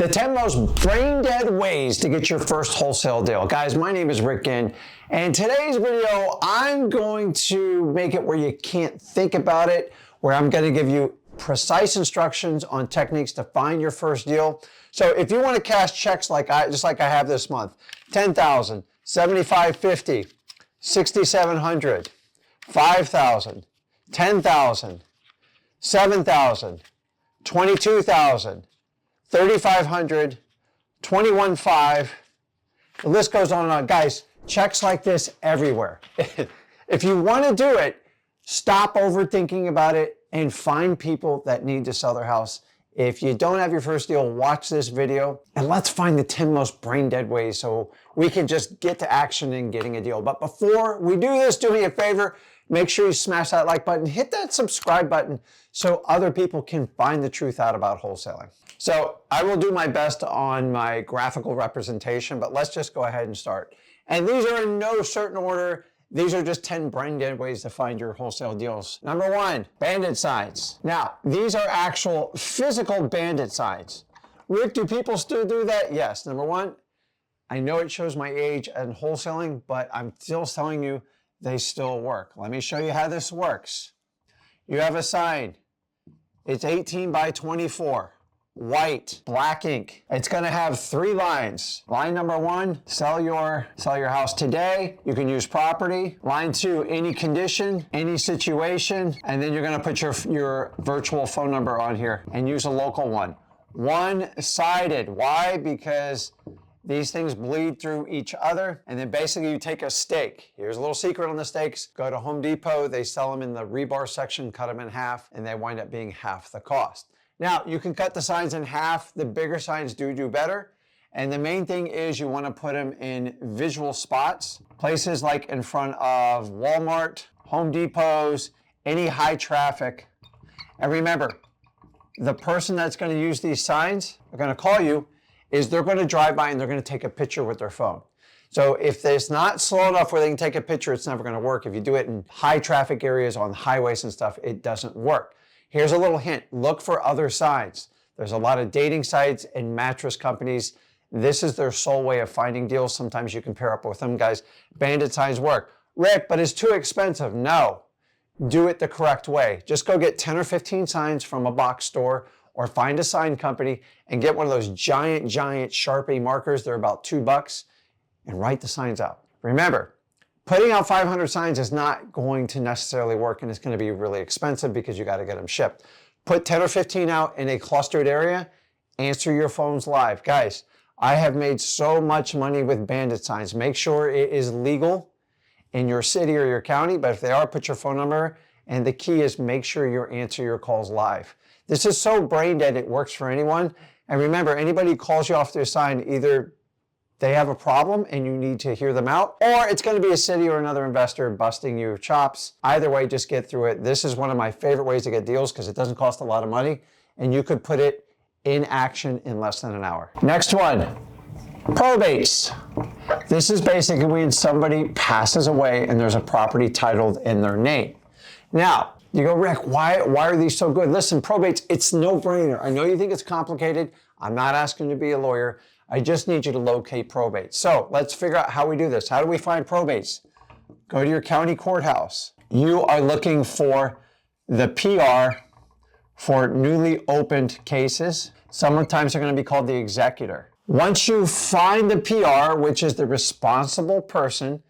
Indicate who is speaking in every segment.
Speaker 1: The 10 most brain dead ways to get your first wholesale deal. Guys, my name is Rick Ginn, and today's video, I'm going to make it where you can't think about it, where I'm going to give you precise instructions on techniques to find your first deal. So if you want to cash checks just like I have this month, 10,000, 7,550, 6,700, 5,000, 10,000, 7,000, 22,000, 3,500, 21,500, the list goes on and on. Guys, checks like this everywhere. If you want to do it, stop overthinking about it and find people that need to sell their house. If you don't have your first deal, watch this video and let's find the 10 most brain dead ways so we can just get to action in getting a deal. But before we do this, do me a favor, make sure you smash that like button, hit that subscribe button so other people can find the truth out about wholesaling. So I will do my best on my graphical representation, but let's just go ahead and start. And these are in no certain order. These are just 10 brain dead ways to find your wholesale deals. Number one, bandit signs. Now, these are actual physical bandit signs. Rick, do people still do that? Yes. Number one, I know it shows my age and wholesaling, but I'm still telling you they still work. Let me show you how this works. You have a sign. It's 18 by 24. White, black ink. It's going to have 3 lines. Line number 1, sell your house today. You can use property. Line 2, any condition, any situation. And then you're going to put your virtual phone number on here and use a local one. One-sided. Why? Because these things bleed through each other. And then basically you take a stake. Here's a little secret on the stakes. Go to Home Depot. They sell them in the rebar section, cut them in half, and they wind up being half the cost. Now, you can cut the signs in half. The bigger signs do better. And the main thing is you want to put them in visual spots. Places like in front of Walmart, Home Depots, any high traffic. And remember, the person that's going to use these signs, they're going to call you, is they're going to drive by and they're going to take a picture with their phone. So if it's not slow enough where they can take a picture, it's never going to work. If you do it in high traffic areas on highways and stuff, it doesn't work. Here's a little hint. Look for other signs. There's a lot of dating sites and mattress companies. This is their sole way of finding deals. Sometimes you can pair up with them, guys. Bandit signs work. Rick, but it's too expensive. No, do it the correct way. Just go get 10 or 15 signs from a box store or find a sign company and get one of those giant Sharpie markers. They're about $2 and write the signs out. Remember, putting out 500 signs is not going to necessarily work, and it's going to be really expensive because you got to get them shipped. Put 10 or 15 out in a clustered area, answer your phones live. Guys, I have made so much money with bandit signs. Make sure it is legal in your city or your county, but if they are, put your phone number, and the key is make sure you answer your calls live. This is so brain dead, it works for anyone. And remember, anybody who calls you off their sign, either they have a problem and you need to hear them out, or it's going to be a city or another investor busting your chops. Either way, just get through it. This is one of my favorite ways to get deals because it doesn't cost a lot of money and you could put it in action in less than an hour. Next one, probates. This is basically when somebody passes away and there's a property titled in their name. Now, you go, Rick, why are these so good? Listen, probates, it's no brainer. I know you think it's complicated. I'm not asking you to be a lawyer. I just need you to locate probates. So let's figure out how we do this. How do we find probates? Go to your county courthouse. You are looking for the PR for newly opened cases. Sometimes they're going to be called the executor. Once you find the PR, which is the responsible person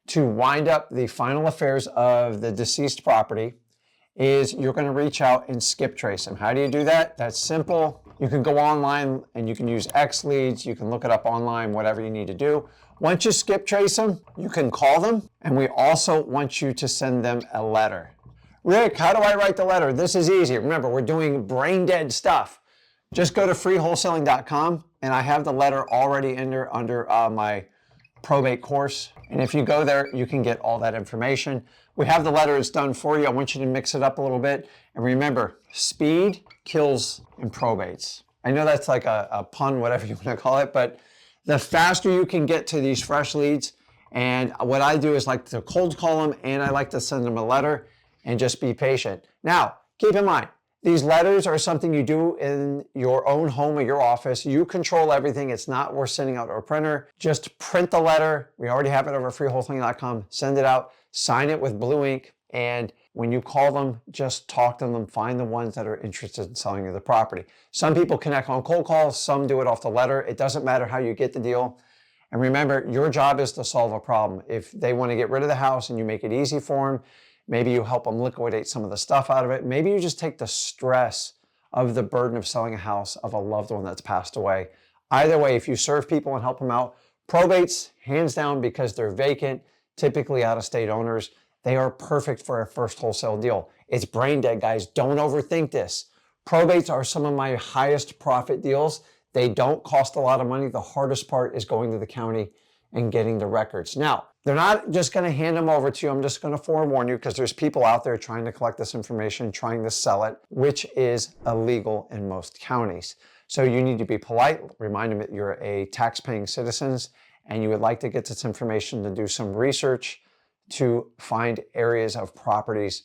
Speaker 1: to wind up the final affairs of the deceased property, is you're going to reach out and skip trace them. How do you do that? That's simple. You can go online and you can use XLeads. You can look it up online, whatever you need to do. Once you skip trace them, you can call them. And we also want you to send them a letter. Rick, how do I write the letter? This is easy. Remember, we're doing brain dead stuff. Just go to freewholesaling.com and I have the letter already in there under my probate course. And if you go there, you can get all that information. We have the letter, it's done for you. I want you to mix it up a little bit. And remember, speed kills in probates. I know that's like a pun, whatever you want to call it, but the faster you can get to these fresh leads, and what I do is like to cold call them and I like to send them a letter and just be patient. Now, keep in mind, These letters are something you do in your own home or your office. You control everything. It's not worth sending out to a printer. Just print the letter. We already have it over freewholesaling.com. Send it out, sign it with blue ink, and when you call them, just talk to them, find the ones that are interested in selling you the property. Some people connect on cold calls, some do it off the letter. It doesn't matter how you get the deal. And remember, your job is to solve a problem. If they want to get rid of the house and you make it easy for them, maybe you help them liquidate some of the stuff out of it. Maybe you just take the stress of the burden of selling a house of a loved one that's passed away. Either way, if you serve people and help them out, probates, hands down, because they're vacant, typically out-of-state owners, they are perfect for a first wholesale deal. It's brain dead, guys. Don't overthink this. Probates are some of my highest profit deals. They don't cost a lot of money. The hardest part is going to the county and getting the records. Now, they're not just going to hand them over to you. I'm just going to forewarn you because there's people out there trying to collect this information, trying to sell it, which is illegal in most counties. So you need to be polite, remind them that you're a tax-paying citizen and you would like to get this information to do some research to find areas of properties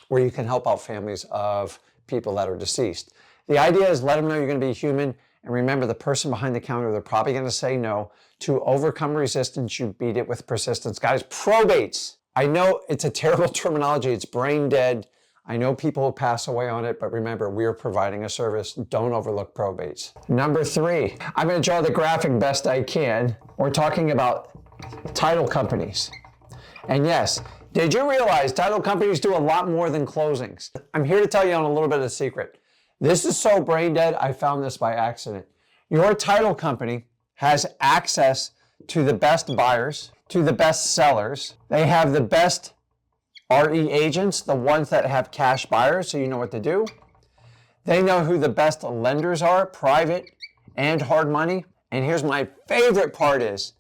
Speaker 1: where you can help out families of people that are deceased. The idea is let them know you're going to be human. And remember, the person behind the counter, they're probably going to say no. To overcome resistance, you beat it with persistence. Guys, probates. I know it's a terrible terminology. It's brain dead. I know people will pass away on it, but remember, we're providing a service. Don't overlook probates. Number 3, I'm going to draw the graphic best I can. We're talking about title companies. And yes, did you realize title companies do a lot more than closings? I'm here to tell you on a little bit of a secret. This is so brain dead, I found this by accident. Your title company has access to the best buyers, to the best sellers. They have the best RE agents, the ones that have cash buyers, so you know what to do. They know who the best lenders are, private and hard money. And here's my favorite part is,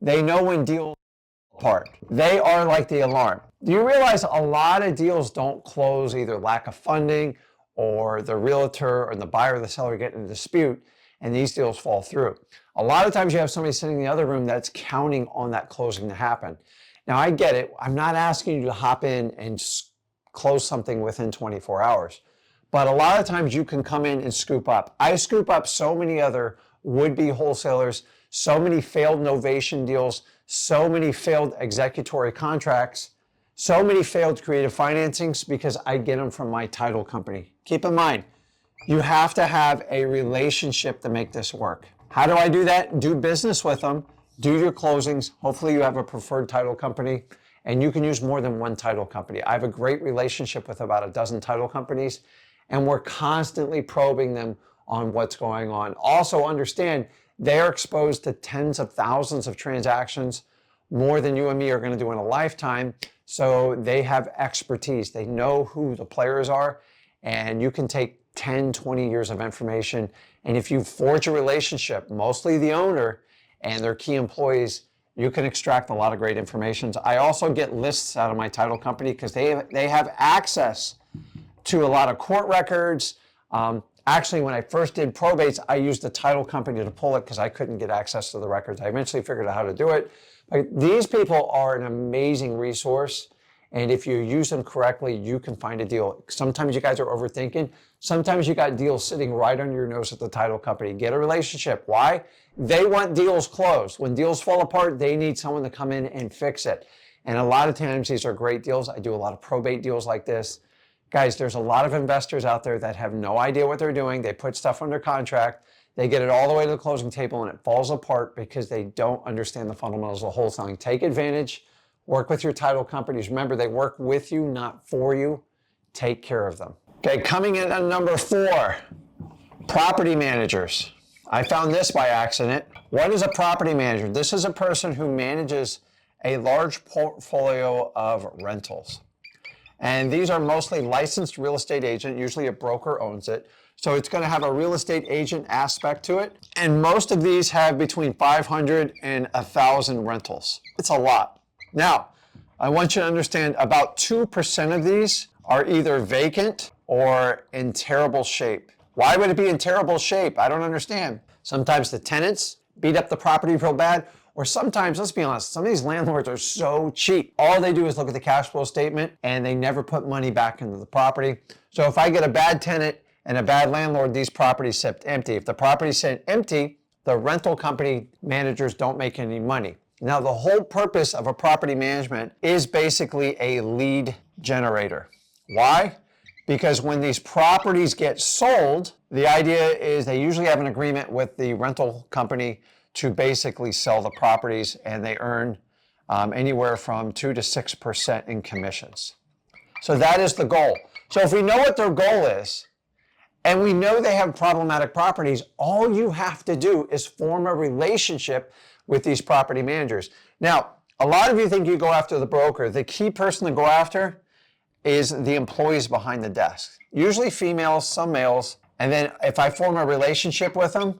Speaker 1: they know when deals apart. They are like the alarm. Do you realize a lot of deals don't close, either lack of funding or the realtor or the buyer or the seller get in a dispute, and these deals fall through? A lot of times you have somebody sitting in the other room that's counting on that closing to happen. Now, I get it. I'm not asking you to hop in and close something within 24 hours. But a lot of times you can come in and scoop up. I scoop up so many other would-be wholesalers, so many failed novation deals, so many failed executory contracts, so many failed creative financings because I get them from my title company. Keep in mind, you have to have a relationship to make this work. How do I do that? Do business with them. Do your closings. Hopefully you have a preferred title company and you can use more than one title company. I have a great relationship with about a dozen title companies and we're constantly probing them on what's going on. Also understand they're exposed to tens of thousands of transactions, more than you and me are going to do in a lifetime. So they have expertise. They know who the players are and you can take 10, 20 years of information. And if you forge a relationship, mostly the owner and their key employees, you can extract a lot of great information. I also get lists out of my title company because they have access to a lot of court records. Actually, when I first did probates, I used the title company to pull it because I couldn't get access to the records. I eventually figured out how to do it. But these people are an amazing resource. And if you use them correctly, you can find a deal. Sometimes you guys are overthinking. Sometimes you got deals sitting right under your nose at the title company. Get a relationship. Why? They want deals closed. When deals fall apart, they need someone to come in and fix it. And a lot of times these are great deals. I do a lot of probate deals like this. Guys, there's a lot of investors out there that have no idea what they're doing. They put stuff under contract. They get it all the way to the closing table and it falls apart because they don't understand the fundamentals of wholesaling. Take advantage. Work with your title companies. Remember, they work with you, not for you. Take care of them. Okay, coming in at number 4, property managers. I found this by accident. What is a property manager? This is a person who manages a large portfolio of rentals. And these are mostly licensed real estate agent, usually a broker owns it. So it's going to have a real estate agent aspect to it. And most of these have between 500 and 1,000 rentals. It's a lot. Now, I want you to understand about 2% of these are either vacant or in terrible shape. Why would it be in terrible shape? I don't understand. Sometimes the tenants beat up the property real bad, Or sometimes, let's be honest, some of these landlords are so cheap. All they do is look at the cash flow statement and they never put money back into the property. So if I get a bad tenant and a bad landlord, these properties sit empty. If the properties sit empty, the rental company managers don't make any money. Now, the whole purpose of a property management is basically a lead generator. Why? Because when these properties get sold, the idea is they usually have an agreement with the rental company to basically sell the properties, and they earn anywhere from 2 to 6% in commissions. So that is the goal. So if we know what their goal is, and we know they have problematic properties, all you have to do is form a relationship with these property managers. Now, a lot of you think you go after the broker. The key person to go after is the employees behind the desk. Usually females, some males. And then if I form a relationship with them,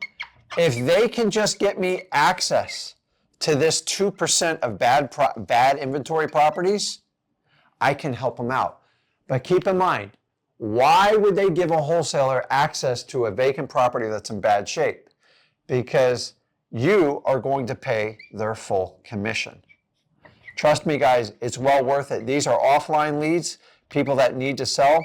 Speaker 1: if they can just get me access to this 2% of bad inventory properties, I can help them out. But keep in mind, why would they give a wholesaler access to a vacant property that's in bad shape? Because you are going to pay their full commission. Trust me, guys, it's well worth it. These are offline leads, people that need to sell,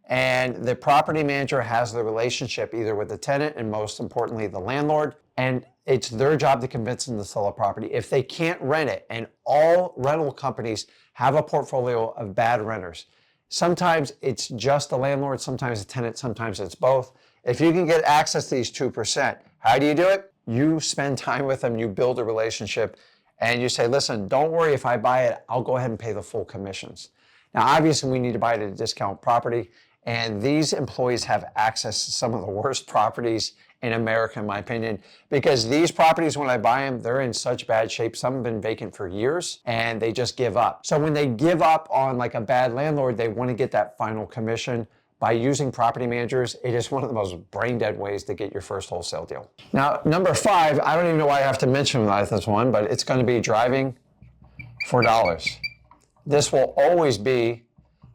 Speaker 1: and the property manager has the relationship either with the tenant and most importantly, the landlord, and it's their job to convince them to sell a property. If they can't rent it, and all rental companies have a portfolio of bad renters. Sometimes it's just the landlord, sometimes the tenant, sometimes it's both. If you can get access to these 2%, how do you do it? You spend time with them, you build a relationship, and you say, listen, don't worry, if I buy it, I'll go ahead and pay the full commissions. Now, obviously, we need to buy it at a discount property, and these employees have access to some of the worst properties in America, in my opinion, because these properties, when I buy them, they're in such bad shape. Some have been vacant for years, and they just give up. So when they give up on like a bad landlord, they want to get that final commission. By using property managers, it is one of the most brain-dead ways to get your first wholesale deal. Now, number 5, I don't even know why I have to mention this one, but it's going to be driving for dollars. This will always be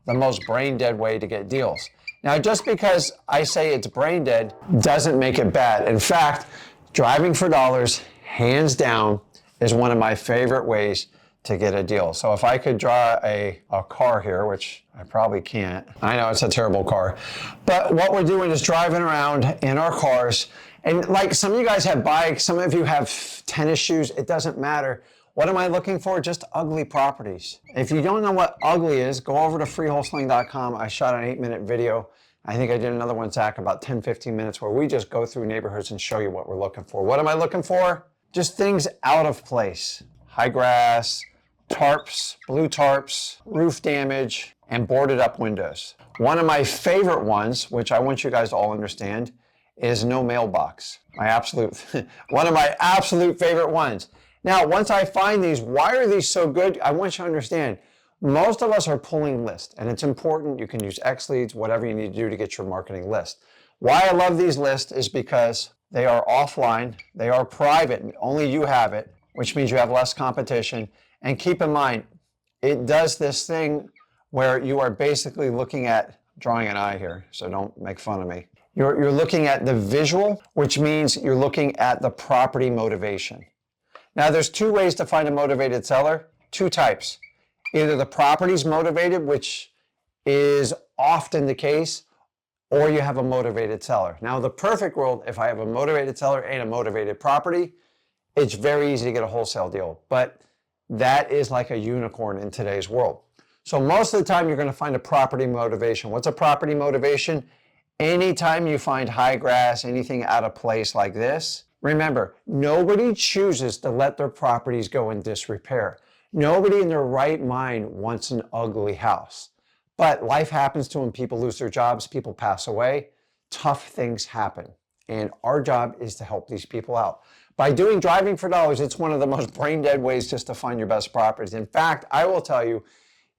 Speaker 1: the most brain-dead way to get deals. Now, just because I say it's brain-dead doesn't make it bad. In fact, driving for dollars, hands down, is one of my favorite ways to get a deal. So if I could draw a car here, which I probably can't. I know it's a terrible car. But what we're doing is driving around in our cars. And like some of you guys have bikes, some of you have tennis shoes, it doesn't matter. What am I looking for? Just ugly properties. If you don't know what ugly is, go over to freewholesaling.com. I shot an 8-minute video. I think I did another one, Zach, about 10, 15 minutes where we just go through neighborhoods and show you what we're looking for. What am I looking for? Just things out of place. High grass, tarps, blue tarps, roof damage, and boarded up windows. One of my favorite ones, which I want you guys to all understand, is no mailbox. One of my absolute favorite ones. Now, once I find these, why are these so good? I want you to understand, most of us are pulling lists, and it's important. You can use XLeads, whatever you need to do to get your marketing list. Why I love these lists is because they are offline, they are private, and only you have it, which means you have less competition. And keep in mind, it does this thing where you are basically looking at, drawing an eye here, so don't make fun of me. You're looking at the visual, which means you're looking at the property motivation. Now, there's 2 ways to find a motivated seller, 2 types. Either the property's motivated, which is often the case, or you have a motivated seller. Now, the perfect world, if I have a motivated seller and a motivated property, it's very easy to get a wholesale deal. But that is like a unicorn in today's world. So most of the time, you're going to find a property motivation. What's a property motivation? Anytime you find high grass, anything out of place like this, remember, nobody chooses to let their properties go in disrepair. Nobody in their right mind wants an ugly house. But life happens to them. People lose their jobs. People pass away. Tough things happen. And our job is to help these people out. By doing driving for dollars, it's one of the most brain-dead ways just to find your best properties. In fact, I will tell you,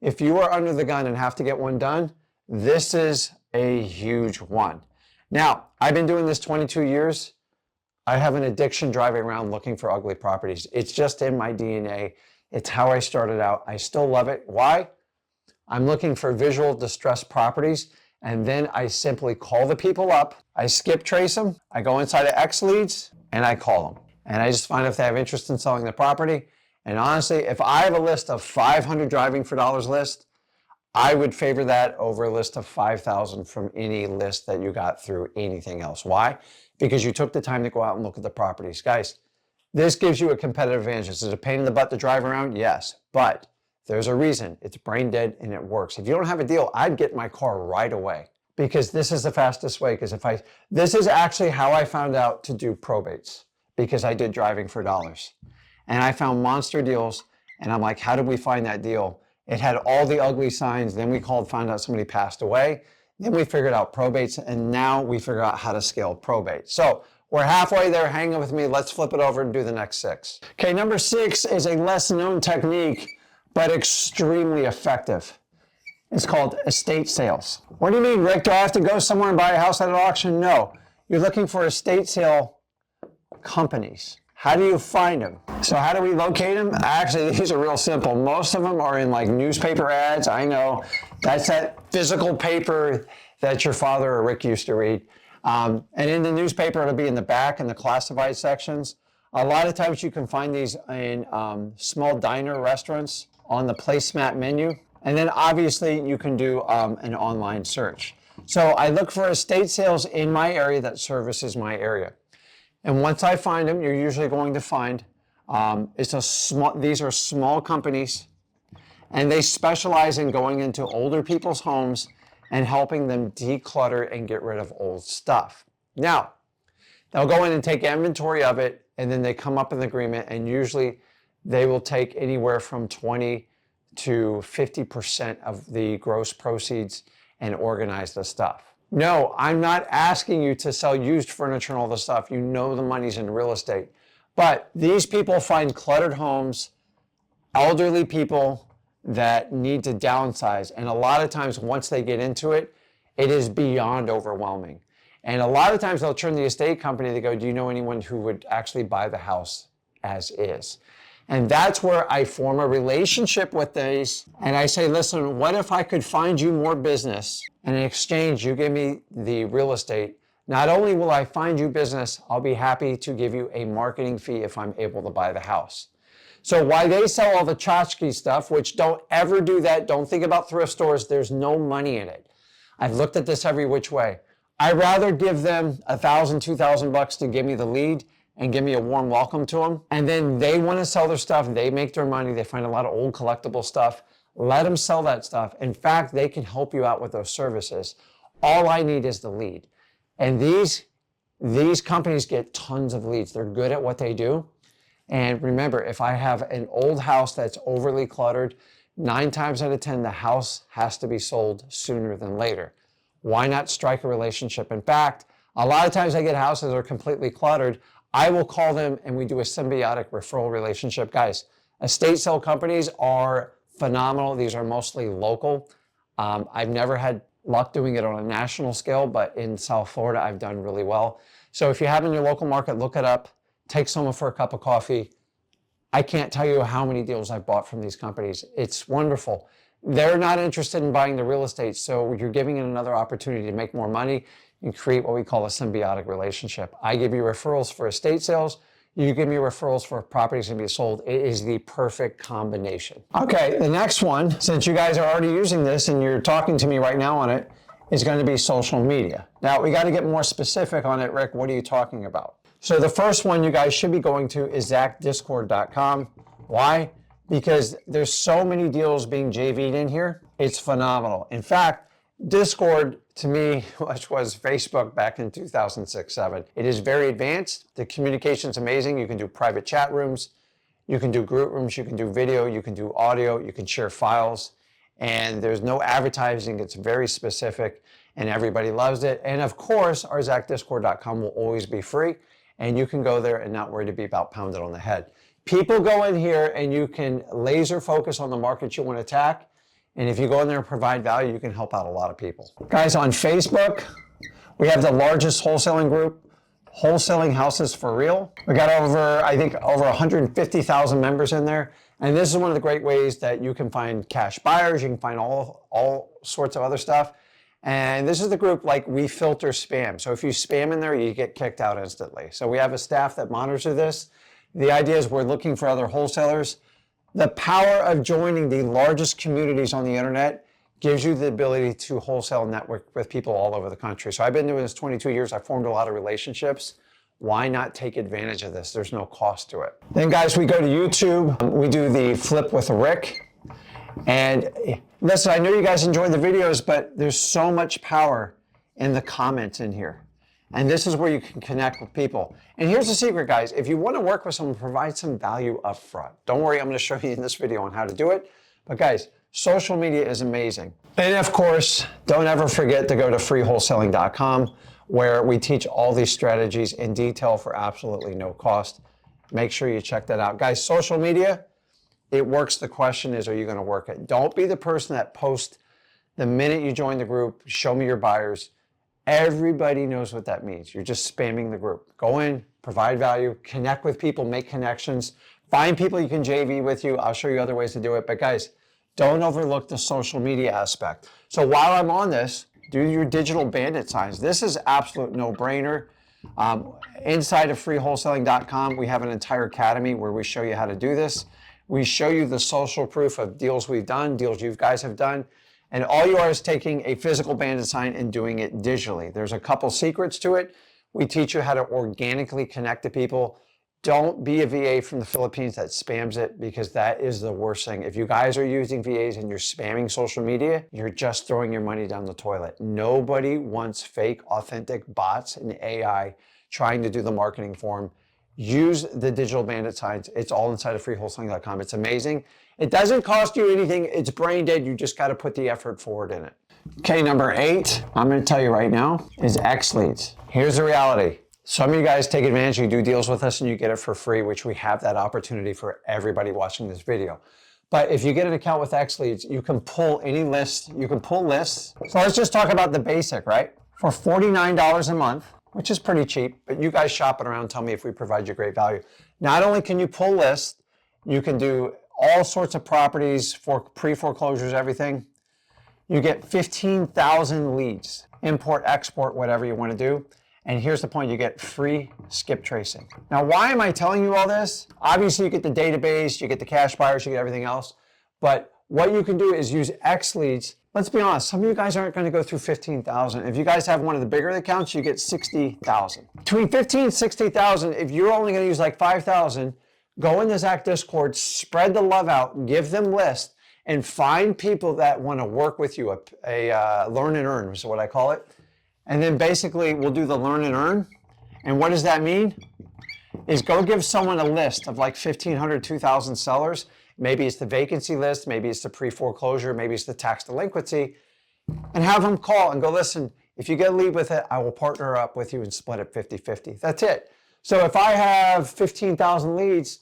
Speaker 1: if you are under the gun and have to get one done, this is a huge one. Now, I've been doing this 22 years. I have an addiction driving around looking for ugly properties. It's just in my DNA. It's how I started out. I still love it. Why? I'm looking for visual distressed properties, and then I simply call the people up. I skip trace them. I go inside of XLeads, and I call them. and I just find if they have interest in selling the property. And honestly, if I have a list of 500 driving for dollars list, I would favor that over a list of 5,000 from any list that you got through anything else. Why? Because you took the time to go out and look at the properties. Guys, this gives you a competitive advantage. Is it a pain in the butt to drive around? Yes, but there's a reason. It's brain dead and it works. If you don't have a deal, I'd get my car right away, because this is the fastest way. Because this is actually how I found out to do probates, because I did driving for dollars. And I found monster deals, and I'm like, how did we find that deal? It had all the ugly signs. Then we called, found out somebody passed away. Then we figured out probates, and now we figure out how to scale probate. So we're halfway there. Hang on with me. Let's flip it over and do the next 6. Okay, number 6 is a less known technique, but extremely effective. It's called estate sales. What do you mean, Rick? Do I have to go somewhere and buy a house at an auction? No. You're looking for estate sale companies. How do you find them? So how do we locate them? Actually, these are real simple. Most of them are in like newspaper ads. I know that's that physical paper that your father or Rick used to read. And in the newspaper, it'll be in the back in the classified sections. A lot of times you can find these in small diner restaurants on the placemat menu. And then obviously you can do an online search. So I look for estate sales in my area that services my area. And once I find them, you're usually going to find, these are small companies, and they specialize in going into older people's homes and helping them declutter and get rid of old stuff. Now, they'll go in and take inventory of it, and then they come up with an agreement, and usually they will take anywhere from 20 to 50% of the gross proceeds and organize the stuff. No, I'm not asking you to sell used furniture and all the stuff. You know the money's in real estate. But these people find cluttered homes, elderly people that need to downsize. And a lot of times once they get into it, it is beyond overwhelming. And a lot of times they'll turn to the estate company. They go, do you know anyone who would actually buy the house as is? And that's where I form a relationship with these. And I say, listen, what if I could find you more business, and in exchange, you give me the real estate? Not only will I find you business, I'll be happy to give you a marketing fee if I'm able to buy the house. So why they sell all the tchotchke stuff, which don't ever do that. Don't think about thrift stores. There's no money in it. I've looked at this every which way. I'd rather give them $1,000, $2,000 to give me the lead and give me a warm welcome to them. And then they want to sell their stuff. They make their money. They find a lot of old collectible stuff. Let them sell that stuff. In fact, they can help you out with those services. All I need is the lead. And these companies get tons of leads. They're good at what they do. And remember, if I have an old house that's overly cluttered, 9 times out of 10, the house has to be sold sooner than later. Why not strike a relationship? In fact, a lot of times I get houses that are completely cluttered. I will call them and we do a symbiotic referral relationship. Guys, estate sale companies are phenomenal. These are mostly local. I've never had luck doing it on a national scale, but in South Florida, I've done really well. So if you have in your local market, look it up, take someone for a cup of coffee. I can't tell you how many deals I've bought from these companies. It's wonderful. They're not interested in buying the real estate, so you're giving it another opportunity to make more money and create what we call a symbiotic relationship. I give you referrals for estate sales. You give me referrals for properties to be sold. It is the perfect combination. Okay, the next one, since you guys are already using this and you're talking to me right now on it, is going to be social media. Now, we got to get more specific on it, Rick. What are you talking about? So the first one you guys should be going to is ZachDiscord.com. Why? Because there's so many deals being JV'd in here. It's phenomenal. In fact, Discord, to me, which was Facebook back in 2006-07, it is very advanced. The communication's amazing. You can do private chat rooms. You can do group rooms. You can do video. You can do audio. You can share files. And there's no advertising. It's very specific, and everybody loves it. And of course, our ZachDiscord.com will always be free, and you can go there and not worry to be about pounded on the head. People go in here, and you can laser focus on the market you want to attack. And if you go in there and provide value, you can help out a lot of people. Guys, on Facebook, we have the largest wholesaling group, Wholesaling Houses for Real. We got over 150,000 members in there. And this is one of the great ways that you can find cash buyers. You can find all sorts of other stuff. And this is the group, like, we filter spam. So if you spam in there, you get kicked out instantly. So we have a staff that monitors this. The idea is we're looking for other wholesalers. The power of joining the largest communities on the internet gives you the ability to wholesale network with people all over the country. So I've been doing this 22 years. I formed a lot of relationships. Why not take advantage of this? There's no cost to it. Then guys, we go to YouTube. We do the Flip with Rick. And listen, I know you guys enjoy the videos, but there's so much power in the comments in here. And this is where you can connect with people. And here's the secret, guys. If you want to work with someone, provide some value up front. Don't worry, I'm going to show you in this video on how to do it. But guys, social media is amazing. And of course, don't ever forget to go to freewholesaling.com, where we teach all these strategies in detail for absolutely no cost. Make sure you check that out. Guys, social media, it works. The question is, are you going to work it? Don't be the person that posts the minute you join the group, show me your buyers. Everybody knows what that means. You're just spamming the group. Go in, provide value, connect with people, make connections, find people you can JV with you. I'll show you other ways to do it. But guys, don't overlook the social media aspect. So while I'm on this, do your digital bandit signs. This is absolute no-brainer. Inside of freewholesaling.com, we have an entire academy where we show you how to do this. We show you the social proof of deals we've done, deals you guys have done. And all you are is taking a physical bandit sign and doing it digitally. There's a couple secrets to it. We teach you how to organically connect to people. Don't be a VA from the Philippines that spams it, because that is the worst thing. If you guys are using VAs and you're spamming social media, you're just throwing your money down the toilet. Nobody wants fake, authentic bots and AI trying to do the marketing for them. Use the digital bandit signs. It's all inside of freewholesaling.com. It's amazing. It doesn't cost you anything. It's brain dead. You just got to put the effort forward in it. Okay, number 8, I'm going to tell you right now, is XLeads. Here's the reality. Some of you guys take advantage, you do deals with us and you get it for free, which we have that opportunity for everybody watching this video. But if you get an account with XLeads, you can pull any list. You can pull lists. So let's just talk about the basic, right? For $49 a month, which is pretty cheap, but you guys shop it around, tell me if we provide you great value. Not only can you pull lists, you can do all sorts of properties for pre-foreclosures, everything. You get 15,000 leads, import, export, whatever you want to do. And here's the point, you get free skip tracing. Now, why am I telling you all this? Obviously, you get the database, you get the cash buyers, you get everything else. But what you can do is use XLeads. Let's be honest, some of you guys aren't going to go through 15,000. If you guys have one of the bigger accounts, you get 60,000. Between 15 and 60,000, if you're only going to use like 5,000, go in the Zach Discord, spread the love out, give them lists, and find people that want to work with you. A learn and earn is what I call it. And then basically we'll do the learn and earn. And what does that mean? Is go give someone a list of like 1,500, 2,000 sellers. Maybe it's the vacancy list, maybe it's the pre-foreclosure, maybe it's the tax delinquency, and have them call and go, listen, if you get a lead with it, I will partner up with you and split it 50-50. That's it. So if I have 15,000 leads,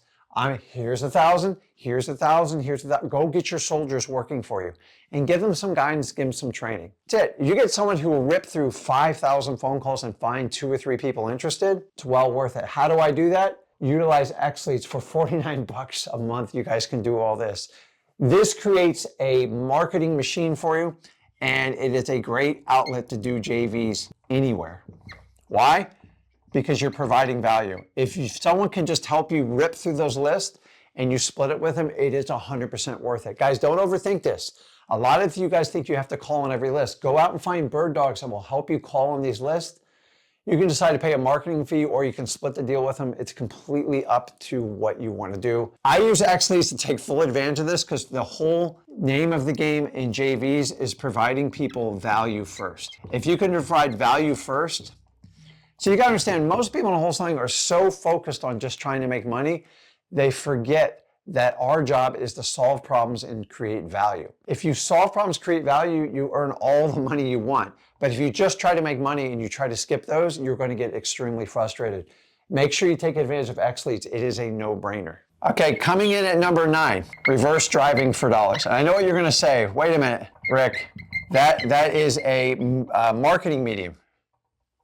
Speaker 1: here's 1,000, here's 1,000, here's 1,000. Go get your soldiers working for you and give them some guidance, give them some training. That's it. You get someone who will rip through 5,000 phone calls and find 2 or 3 people interested, it's well worth it. How do I do that? Utilize XLeads for 49 bucks a month. You guys can do all this. This creates a marketing machine for you, and it is a great outlet to do JVs anywhere. Why? Because you're providing value. If someone can just help you rip through those lists and you split it with them, it is 100% worth it. Guys, don't overthink this. A lot of you guys think you have to call on every list. Go out and find bird dogs that will help you call on these lists. You can decide to pay a marketing fee or you can split the deal with them. It's completely up to what you want to do. I use XLeads to take full advantage of this because the whole name of the game in JVs is providing people value first. If you can provide value first, so you got to understand, most people in wholesaling are so focused on just trying to make money, they forget that our job is to solve problems and create value. If you solve problems, create value, you earn all the money you want. But if you just try to make money and you try to skip those, you're going to get extremely frustrated. Make sure you take advantage of XLeads. It is a no-brainer. Okay, coming in at number 9, reverse driving for dollars. And I know what you're going to say. Wait a minute, Rick. That is a marketing medium.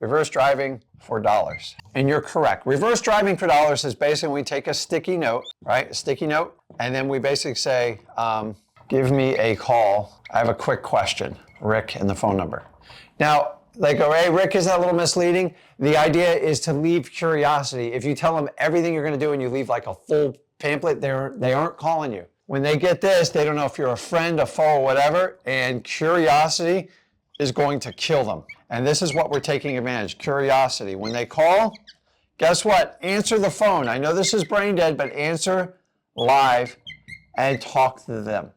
Speaker 1: Reverse driving for dollars. And you're correct. Reverse driving for dollars is basically we take a sticky note, right? A sticky note. And then we basically say, give me a call. I have a quick question. Rick and the phone number. Now, Like, oh, hey, Rick, is that a little misleading? The idea is to leave curiosity. If you tell them everything you're going to do and you leave like a full pamphlet, they aren't calling you. When they get this, they don't know if you're a friend, a foe, or whatever, and curiosity is going to kill them. And this is what we're taking advantage, curiosity. When they call, guess what? Answer the phone. I know this is brain dead, but answer live and talk to them.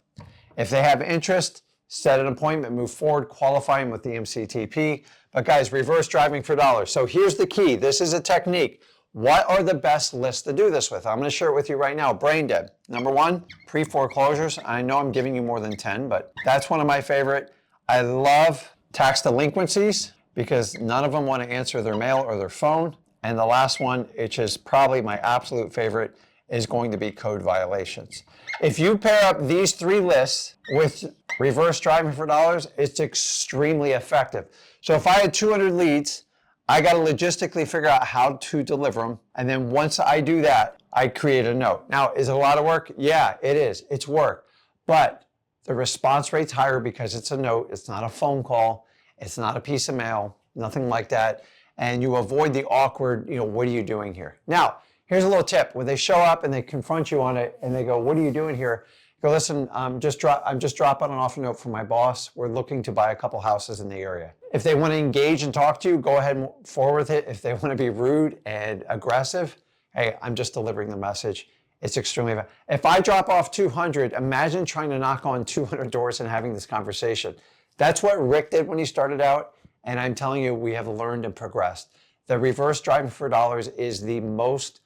Speaker 1: If they have interest, set an appointment, move forward, qualify them with the MCTP. But guys, reverse driving for dollars. So here's the key. This is a technique. What are the best lists to do this with? I'm going to share it with you right now. Brain dead. Number one, pre-foreclosures. I know I'm giving you more than 10, but that's one of my favorite. I love tax delinquencies because none of them want to answer their mail or their phone. And the last one, which is probably my absolute favorite, is going to be code violations. If you pair up these three lists with reverse driving for dollars, it's extremely effective. So if I had 200 leads, I got to logistically figure out how to deliver them. And then once I do that, I create a note. Now, is it a lot of work? Yeah, it is. It's work. But the response rate's higher because it's a note. It's not a phone call. It's not a piece of mail, nothing like that. And you avoid the awkward, what are you doing here? Now, here's a little tip. When they show up and they confront you on it and they go, what are you doing here? Go, listen, I'm just dropping an offer note from my boss. We're looking to buy a couple houses in the area. If they want to engage and talk to you, go ahead and forward with it. If they want to be rude and aggressive, hey, I'm just delivering the message. It's extremely effective. If I drop off 200, imagine trying to knock on 200 doors and having this conversation. That's what Rick did when he started out. And I'm telling you, we have learned and progressed. The reverse driving for dollars is the most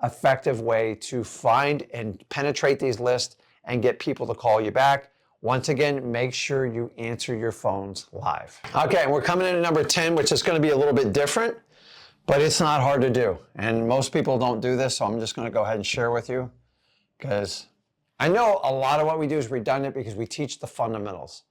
Speaker 1: effective way to find and penetrate these lists and get people to call you back. Once again, make sure you answer your phones live. Okay, and we're coming into number 10, which is going to be a little bit different, but it's not hard to do. And most people don't do this, so I'm just going to go ahead and share with you because I know a lot of what we do is redundant because we teach the fundamentals.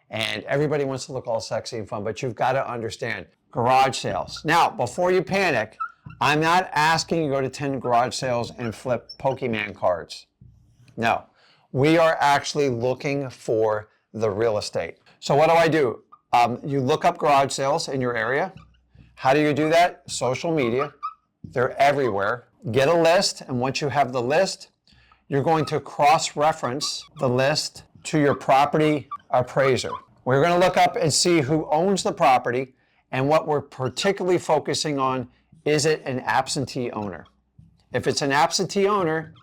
Speaker 1: And everybody wants to look all sexy and fun, but you've got to understand garage sales. Now, before you panic, I'm not asking you to go to 10 garage sales and flip Pokemon cards. No, we are actually looking for the real estate. So what do? You look up garage sales in your area. How do you do that? Social media. They're everywhere. Get a list, and once you have the list, you're going to cross-reference the list to your property appraiser. We're going to look up and see who owns the property, and what we're particularly focusing on, is it an absentee owner? If it's an absentee owner,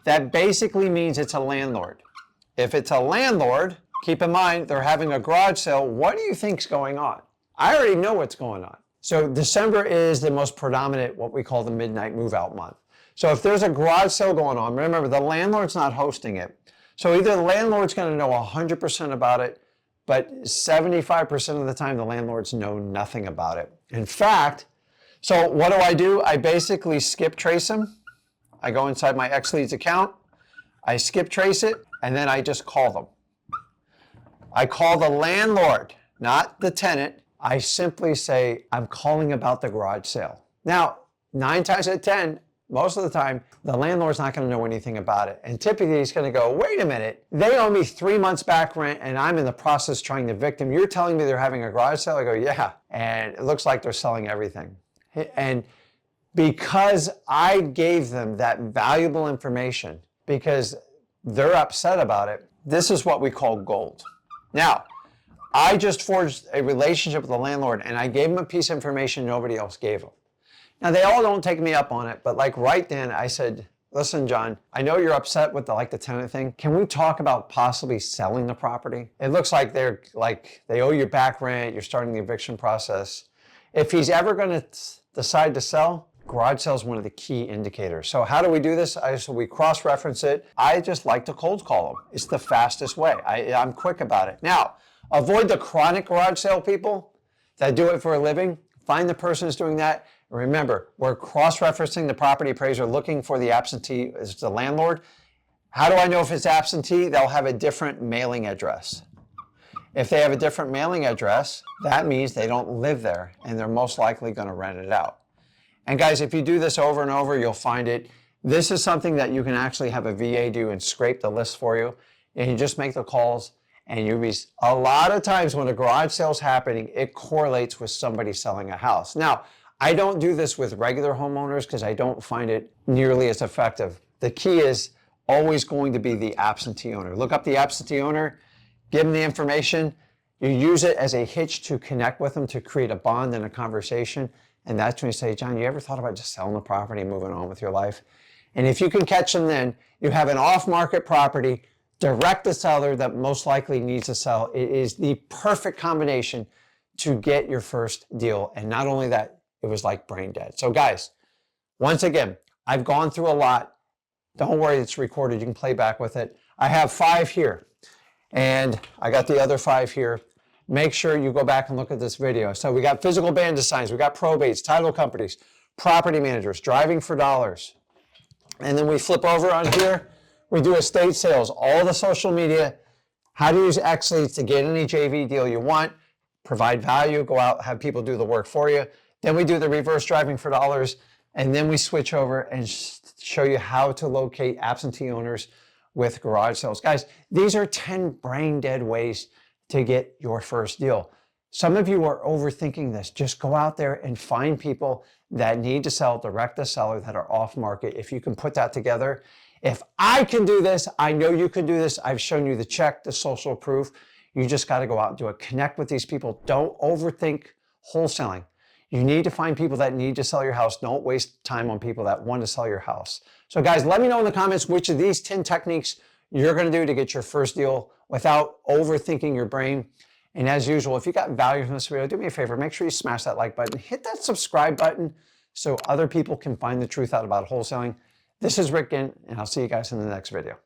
Speaker 1: that basically means it's a landlord. If it's a landlord, keep in mind they're having a garage sale. What do you think's going on? I already know what's going on. So December is the most predominant, what we call the midnight move out month. So if there's a garage sale going on, remember the landlord's not hosting it. So either the landlord's going to know 100% about it, but 75% of the time the landlords know nothing about it. In fact, so what do? I basically skip trace them. I go inside my XLeads account, I skip trace it, and then I just call them. I call the landlord, not the tenant. I simply say, I'm calling about the garage sale. Now, 9 times out of 10, most of the time, the landlord's not going to know anything about it. And typically he's going to go, wait a minute, they owe me 3 months back rent and I'm in the process trying to evict them. You're telling me they're having a garage sale? I go, yeah. And it looks like they're selling everything. And because I gave them that valuable information, because they're upset about it, this is what we call gold. Now, I just forged a relationship with the landlord and I gave him a piece of information nobody else gave him. Now, they all don't take me up on it, but like right then I said, listen, John, I know you're upset with the tenant thing. Can we talk about possibly selling the property? It looks like they owe you back rent. You're starting the eviction process. If he's ever going to decide to sell, garage sale is one of the key indicators. So how do we do this? So we cross-reference it. I just like to cold call them. It's the fastest way. I'm quick about it. Now, avoid the chronic garage sale people that do it for a living. Find the person who's doing that. Remember, we're cross-referencing the property appraiser looking for the absentee as the landlord. How do I know if it's absentee? They'll have a different mailing address. If they have a different mailing address, that means they don't live there and they're most likely going to rent it out. And guys, if you do this over and over, you'll find it. This is something that you can actually have a VA do and scrape the list for you. And you just make the calls And a lot of times when a garage sale is happening, it correlates with somebody selling a house. Now, I don't do this with regular homeowners because I don't find it nearly as effective. The key is always going to be the absentee owner. Look up the absentee owner, give them the information. You use it as a hitch to connect with them, to create a bond and a conversation. And that's when you say, John, you ever thought about just selling the property and moving on with your life? And if you can catch them then, you have an off-market property, direct the seller that most likely needs to sell. It is the perfect combination to get your first deal. And not only that, it was like brain dead. So guys, once again, I've gone through a lot. Don't worry, it's recorded. You can play back with it. I have 5 here, and I got the other 5 here. Make sure you go back and look at this video. So we got physical bandit signs, we got probates, title companies, property managers, driving for dollars. And then we flip over on here, we do estate sales, all the social media, how to use XLeads to get any JV deal you want, provide value, go out, have people do the work for you. Then we do the reverse driving for dollars, and then we switch over and show you how to locate absentee owners with garage sales. Guys, these are 10 brain dead ways to get your first deal. Some of you are overthinking this. Just go out there and find people that need to sell, direct the seller, that are off market. If you can put that together, if I can do this, I know you can do this. I've shown you the check, the social proof. You just got to go out and do it. Connect with these people. Don't overthink wholesaling. You need to find people that need to sell your house. Don't waste time on people that want to sell your house. So guys, let me know in the comments which of these 10 techniques you're going to do to get your first deal without overthinking your brain. And as usual, if you got value from this video, do me a favor, make sure you smash that like button, hit that subscribe button so other people can find the truth out about wholesaling. This is Rick Ginn, and I'll see you guys in the next video.